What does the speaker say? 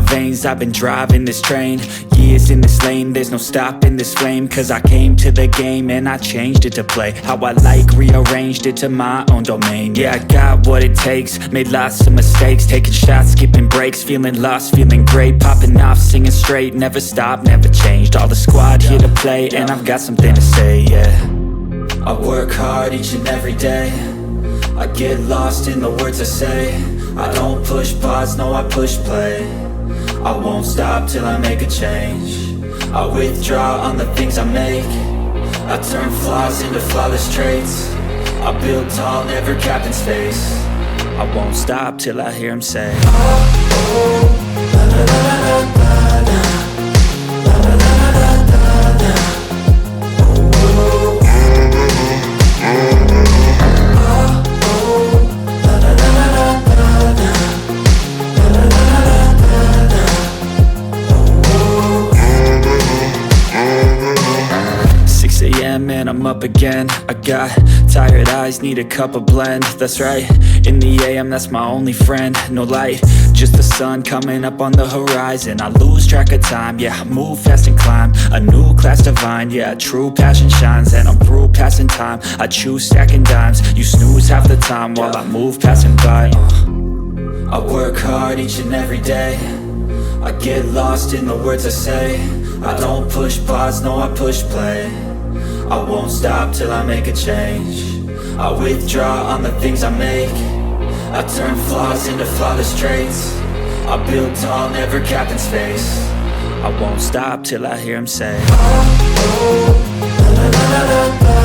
veins, I've been driving this train. Years in this lane, there's no stopping this flame. Cause I came to the game and I changed it to play how I like, rearranged it to my own domain. Yeah, I got what it takes, made lots of mistakes, taking shots, skipping breaks, feeling lost, feeling great, popping off, singing straight, never stopped, never changed. All the squad here to play, and I've got something to say, yeah. I work hard each and every day, I get lost in the words I say. I don't push pause, no, I push play. I won't stop till I make a change. I withdraw on the things I make. I turn flaws into flawless traits. I build tall, never capped in space. I won't stop till I hear him say, oh, oh, la la la la la la, la la la la la la, oh, oh, and I'm up again. I got tired eyes, need a cup of blend. That's right, in the AM, that's my only friend. No light, just the sun coming up on the horizon. I lose track of time, yeah, I move fast and climb a new class divine, yeah, true passion shines. And I'm through passing time, I choose stacking dimes. You snooze half the time while I move passing by. I work hard each and every day, I get lost in the words I say. I don't push pause, no, I push play. I won't stop till I make a change. I withdraw on the things I make. I turn flaws into flawless traits. I build tall, never capped in space. I won't stop till I hear him say, oh, oh, la la la la la.